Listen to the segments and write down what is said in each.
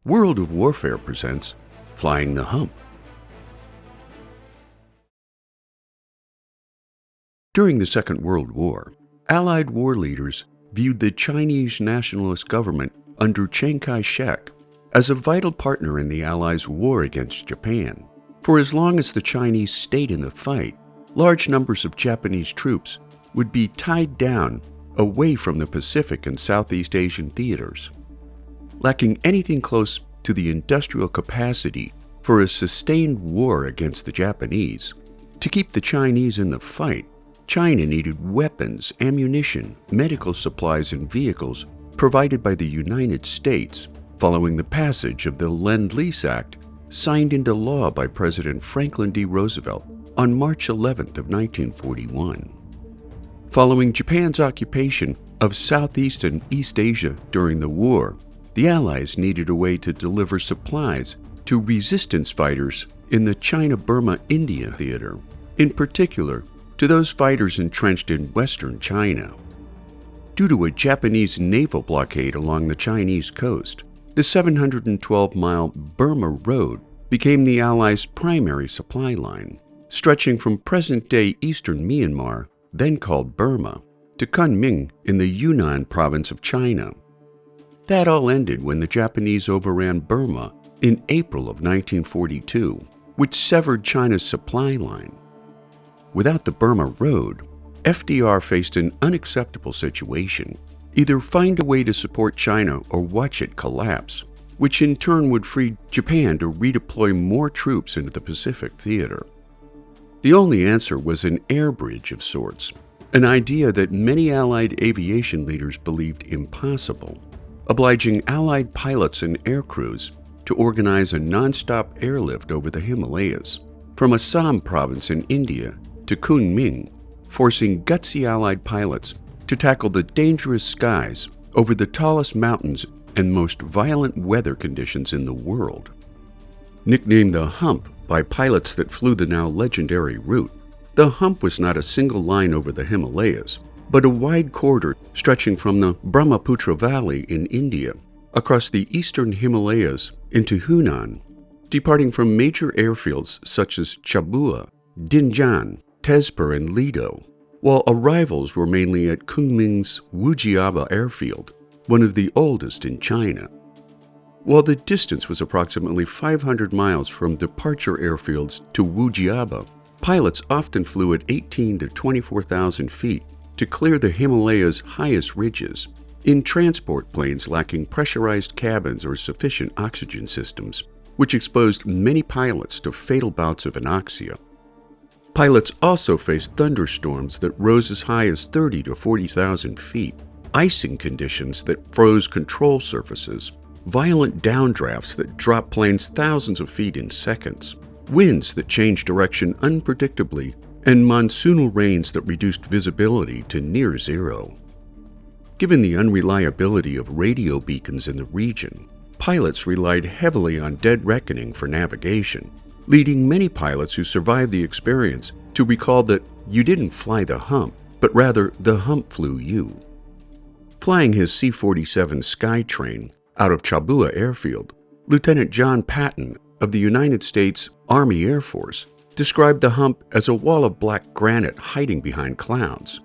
World of Warfare presents Flying the Hump. During the Second World War, Allied war leaders viewed the Chinese Nationalist government under Chiang Kai-shek as a vital partner in the Allies' war against Japan. For as long as the Chinese stayed in the fight, large numbers of Japanese troops would be tied down away from the Pacific and Southeast Asian theaters. Lacking anything close to the industrial capacity for a sustained war against the Japanese, to keep the Chinese in the fight, China needed weapons, ammunition, medical supplies, and vehicles provided by the United States following the passage of the Lend-Lease Act signed into law by President Franklin D. Roosevelt on March 11th of 1941. Following Japan's occupation of Southeast and East Asia during the war, the Allies needed a way to deliver supplies to resistance fighters in the China-Burma-India theater, in particular to those fighters entrenched in western China. Due to a Japanese naval blockade along the Chinese coast, the 712-mile Burma Road became the Allies' primary supply line, stretching from present-day eastern Myanmar, then called Burma, to Kunming in the Yunnan province of China. That all ended when the Japanese overran Burma in April of 1942, which severed China's supply line. Without the Burma Road, FDR faced an unacceptable situation: either find a way to support China or watch it collapse, which in turn would free Japan to redeploy more troops into the Pacific theater. The only answer was an air bridge of sorts, an idea that many Allied aviation leaders believed impossible, obliging Allied pilots and air crews to organize a non-stop airlift over the Himalayas, from Assam province in India to Kunming, forcing gutsy Allied pilots to tackle the dangerous skies over the tallest mountains and most violent weather conditions in the world. Nicknamed the Hump by pilots that flew the now legendary route, the Hump was not a single line over the Himalayas, but a wide corridor stretching from the Brahmaputra Valley in India across the eastern Himalayas into Hunan, departing from major airfields such as Chabua, Dinjan, Tezpur, and Lido, while arrivals were mainly at Kunming's Wujiaba airfield, one of the oldest in China. While the distance was approximately 500 miles from departure airfields to Wujiaba, pilots often flew at 18 to 24,000 feet to clear the Himalayas' highest ridges, in transport planes lacking pressurized cabins or sufficient oxygen systems, which exposed many pilots to fatal bouts of anoxia. Pilots also faced thunderstorms that rose as high as 30 to 40,000 feet, icing conditions that froze control surfaces, violent downdrafts that dropped planes thousands of feet in seconds, winds that changed direction unpredictably, and monsoonal rains that reduced visibility to near zero. Given the unreliability of radio beacons in the region, pilots relied heavily on dead reckoning for navigation, leading many pilots who survived the experience to recall that you didn't fly the hump, but rather the hump flew you. Flying his C-47 Skytrain out of Chabua Airfield, Lieutenant John Patton of the United States Army Air Force described the hump as a wall of black granite hiding behind clouds.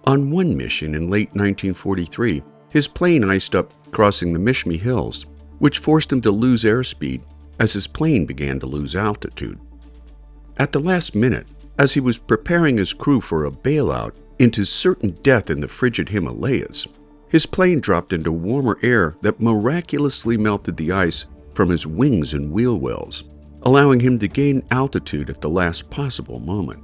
On one mission in late 1943, his plane iced up crossing the Mishmi Hills, which forced him to lose airspeed as his plane began to lose altitude. At the last minute, as he was preparing his crew for a bailout into certain death in the frigid Himalayas, his plane dropped into warmer air that miraculously melted the ice from his wings and wheel wells, allowing him to gain altitude at the last possible moment.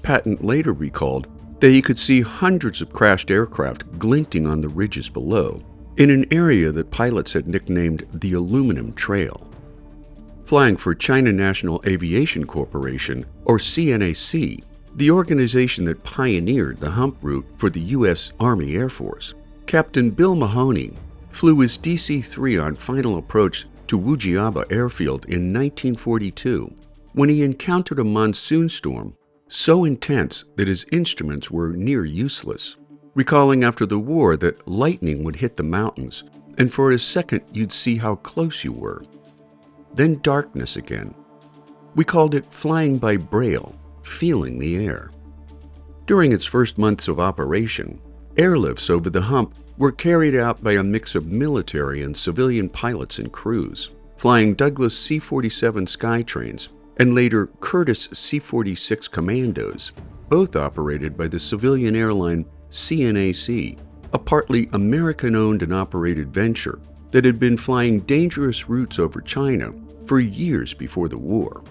Patton later recalled that he could see hundreds of crashed aircraft glinting on the ridges below, in an area that pilots had nicknamed the Aluminum Trail. Flying for China National Aviation Corporation, or CNAC, the organization that pioneered the hump route for the U.S. Army Air Force, Captain Bill Mahoney flew his DC-3 on final approach to Wujiaba Airfield in 1942 when he encountered a monsoon storm so intense that his instruments were near useless, recalling after the war that lightning would hit the mountains and for a second you'd see how close you were. Then darkness again. We called it flying by braille, feeling the air. During its first months of operation, airlifts over the hump were carried out by a mix of military and civilian pilots and crews, flying Douglas C-47 Skytrains and later Curtiss C-46 Commandos, both operated by the civilian airline CNAC, a partly American-owned and operated venture that had been flying dangerous routes over China for years before the war.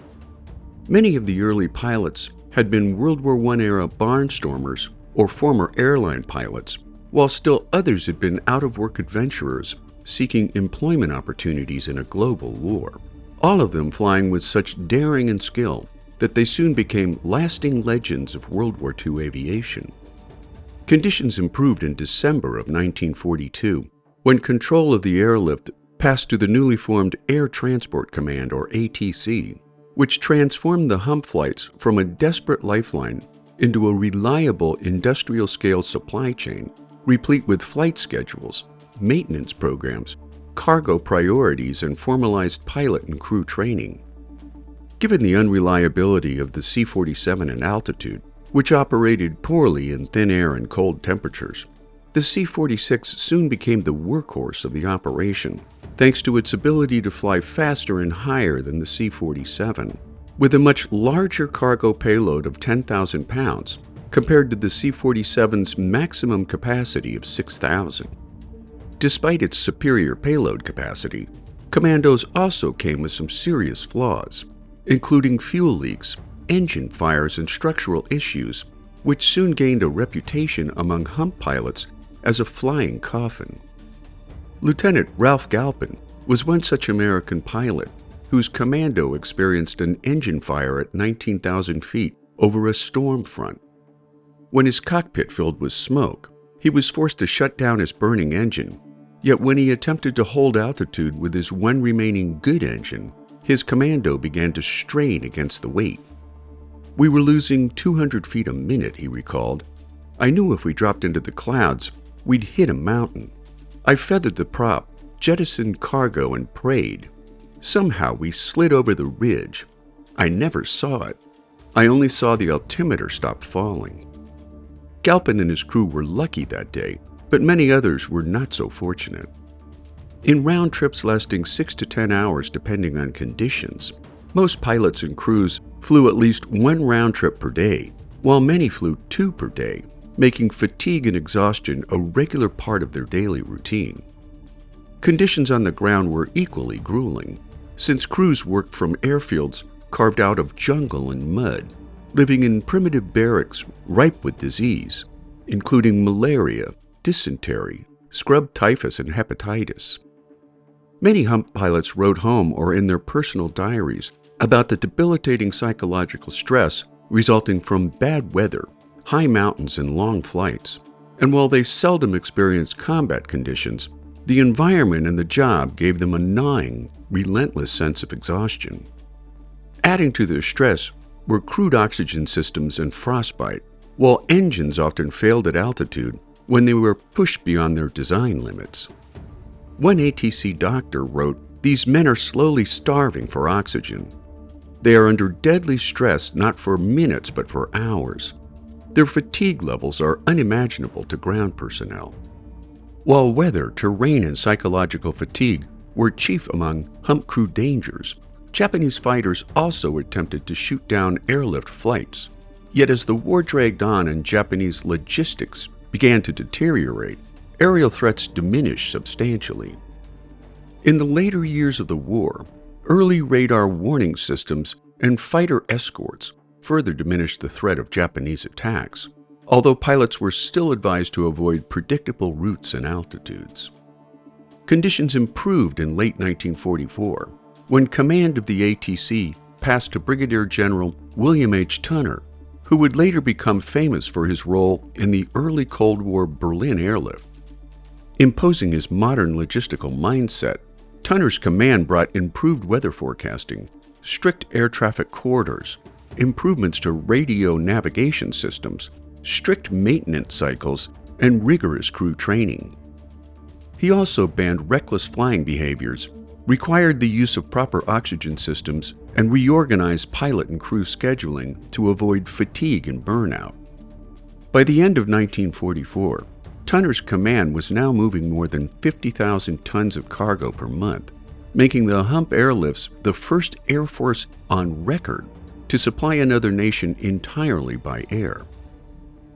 Many of the early pilots had been World War I-era barnstormers or former airline pilots, while still others had been out-of-work adventurers seeking employment opportunities in a global war, all of them flying with such daring and skill that they soon became lasting legends of World War II aviation. Conditions improved in December of 1942, when control of the airlift passed to the newly formed Air Transport Command, or ATC, which transformed the hump flights from a desperate lifeline into a reliable industrial-scale supply chain, replete with flight schedules, maintenance programs, cargo priorities, and formalized pilot and crew training. Given the unreliability of the C-47 at altitude, which operated poorly in thin air and cold temperatures, the C-46 soon became the workhorse of the operation, thanks to its ability to fly faster and higher than the C-47, with a much larger cargo payload of 10,000 pounds compared to the C-47's maximum capacity of 6,000. Despite its superior payload capacity, Commandos also came with some serious flaws, including fuel leaks, engine fires, and structural issues, which soon gained a reputation among hump pilots as a flying coffin. Lieutenant Ralph Galpin was one such American pilot whose Commando experienced an engine fire at 19,000 feet over a storm front. When his cockpit filled with smoke, he was forced to shut down his burning engine, yet when he attempted to hold altitude with his one remaining good engine, his Commando began to strain against the weight. "We were losing 200 feet a minute," he recalled. "I knew if we dropped into the clouds, we'd hit a mountain. I feathered the prop, jettisoned cargo, and prayed. Somehow we slid over the ridge. I never saw it. I only saw the altimeter stop falling." Galpin and his crew were lucky that day, but many others were not so fortunate. In round trips lasting 6 to 10 hours depending on conditions, most pilots and crews flew at least one round trip per day, while many flew 2 per day, making fatigue and exhaustion a regular part of their daily routine. Conditions on the ground were equally grueling, since crews worked from airfields carved out of jungle and mud, living in primitive barracks ripe with disease, including malaria, dysentery, scrub typhus, and hepatitis. Many hump pilots wrote home or in their personal diaries about the debilitating psychological stress resulting from bad weather, high mountains, and long flights. And while they seldom experienced combat conditions, the environment and the job gave them a gnawing, relentless sense of exhaustion. Adding to their stress were crude oxygen systems and frostbite, while engines often failed at altitude when they were pushed beyond their design limits. One ATC doctor wrote, "These men are slowly starving for oxygen. They are under deadly stress not for minutes but for hours. Their fatigue levels are unimaginable to ground personnel." While weather, terrain, and psychological fatigue were chief among hump crew dangers, Japanese fighters also attempted to shoot down airlift flights. Yet as the war dragged on and Japanese logistics began to deteriorate, aerial threats diminished substantially. In the later years of the war, early radar warning systems and fighter escorts further diminished the threat of Japanese attacks, although pilots were still advised to avoid predictable routes and altitudes. Conditions improved in late 1944, when command of the ATC passed to Brigadier General William H. Tunner, who would later become famous for his role in the early Cold War Berlin airlift. Imposing his modern logistical mindset, Tunner's command brought improved weather forecasting, strict air traffic corridors, improvements to radio navigation systems, strict maintenance cycles, and rigorous crew training. He also banned reckless flying behaviors, required the use of proper oxygen systems, and reorganized pilot and crew scheduling to avoid fatigue and burnout. By the end of 1944, Tunner's command was now moving more than 50,000 tons of cargo per month, making the Hump airlifts the first Air Force on record to supply another nation entirely by air.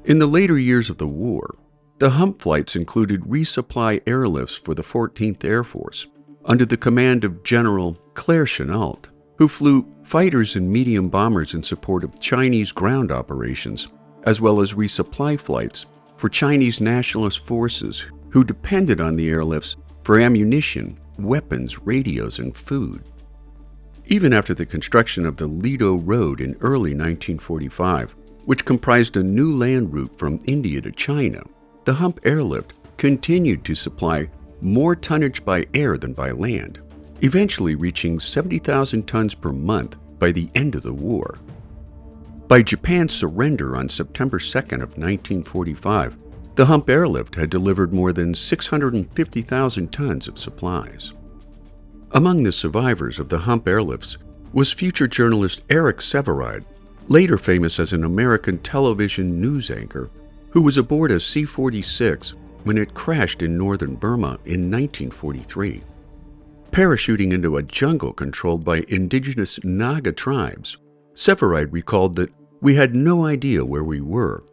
In the later years of the war, the Hump flights included resupply airlifts for the 14th Air Force, under the command of General Claire Chennault, who flew fighters and medium bombers in support of Chinese ground operations, as well as resupply flights for Chinese Nationalist forces who depended on the airlifts for ammunition, weapons, radios, and food. Even after the construction of the Lido Road in early 1945, which comprised a new land route from India to China, the Hump airlift continued to supply more tonnage by air than by land, eventually reaching 70,000 tons per month by the end of the war. By Japan's surrender on September 2nd of 1945, the Hump airlift had delivered more than 650,000 tons of supplies. Among the survivors of the Hump airlifts was future journalist Eric Sevareid, later famous as an American television news anchor, who was aboard a C-46 when it crashed in northern Burma in 1943. Parachuting into a jungle controlled by indigenous Naga tribes, Sevareid recalled that we had no idea where we were,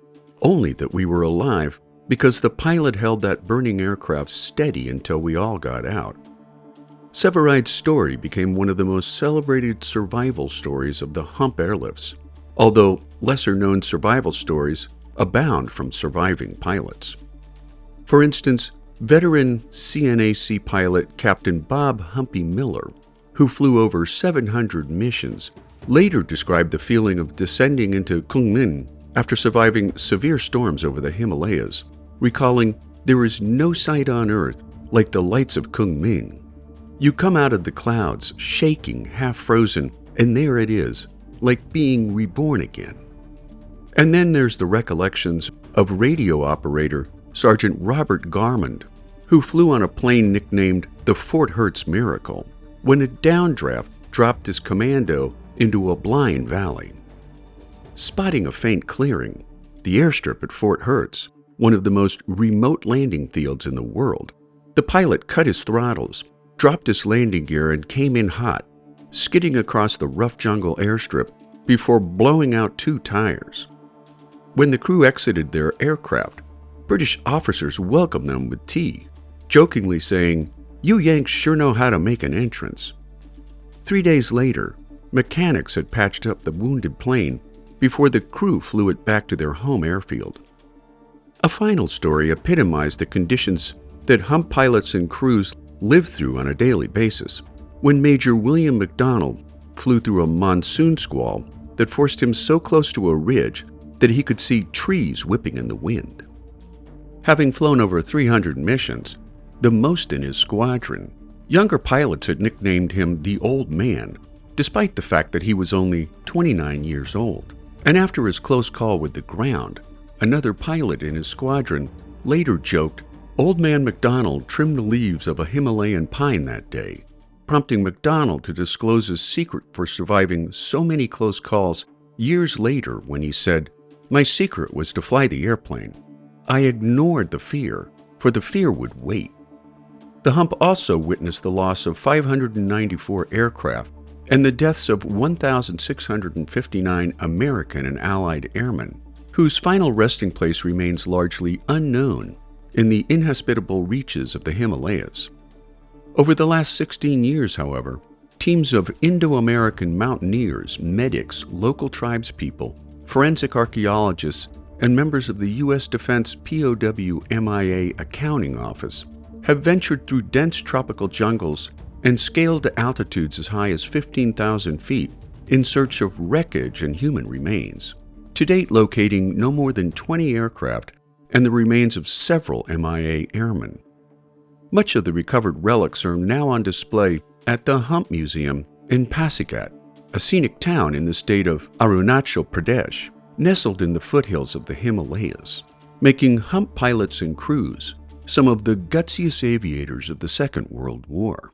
only that we were alive because the pilot held that burning aircraft steady until we all got out. Sevareid's story became one of the most celebrated survival stories of the Hump airlifts, although lesser-known survival stories abound from surviving pilots. For instance, veteran CNAC pilot Captain Bob "Humpy" Miller, who flew over 700 missions, later described the feeling of descending into Kunming after surviving severe storms over the Himalayas, recalling, "There is no sight on earth like the lights of Kunming. You come out of the clouds, shaking, half frozen, and there it is, like being reborn again." And then there's the recollections of radio operator Sergeant Robert Garmond, who flew on a plane nicknamed the Fort Hertz Miracle, when a downdraft dropped his commando into a blind valley. Spotting a faint clearing, the airstrip at Fort Hertz, one of the most remote landing fields in the world, the pilot cut his throttles, dropped his landing gear, and came in hot, skidding across the rough jungle airstrip before blowing out 2 tires. When the crew exited their aircraft, British officers welcomed them with tea, jokingly saying, "You Yanks sure know how to make an entrance." 3 days later, mechanics had patched up the wounded plane before the crew flew it back to their home airfield. A final story epitomized the conditions that Hump pilots and crews lived through on a daily basis, when Major William McDonald flew through a monsoon squall that forced him so close to a ridge that he could see trees whipping in the wind. Having flown over 300 missions, the most in his squadron, younger pilots had nicknamed him the Old Man, despite the fact that he was only 29 years old. And after his close call with the ground, another pilot in his squadron later joked, "Old Man McDonald trimmed the leaves of a Himalayan pine that day," prompting McDonald to disclose his secret for surviving so many close calls years later when he said, "My secret was to fly the airplane. I ignored the fear, for the fear would wait." The Hump also witnessed the loss of 594 aircraft and the deaths of 1,659 American and Allied airmen, whose final resting place remains largely unknown in the inhospitable reaches of the Himalayas. Over the last 16 years, however, teams of Indo-American mountaineers, medics, local tribespeople, forensic archaeologists, and members of the U.S. Defense POW MIA Accounting Office have ventured through dense tropical jungles and scaled to altitudes as high as 15,000 feet in search of wreckage and human remains, to date locating no more than 20 aircraft and the remains of several MIA airmen. Much of the recovered relics are now on display at the Hump Museum in Pasigat, a scenic town in the state of Arunachal Pradesh, nestled in the foothills of the Himalayas, making Hump pilots and crews some of the gutsiest aviators of the Second World War.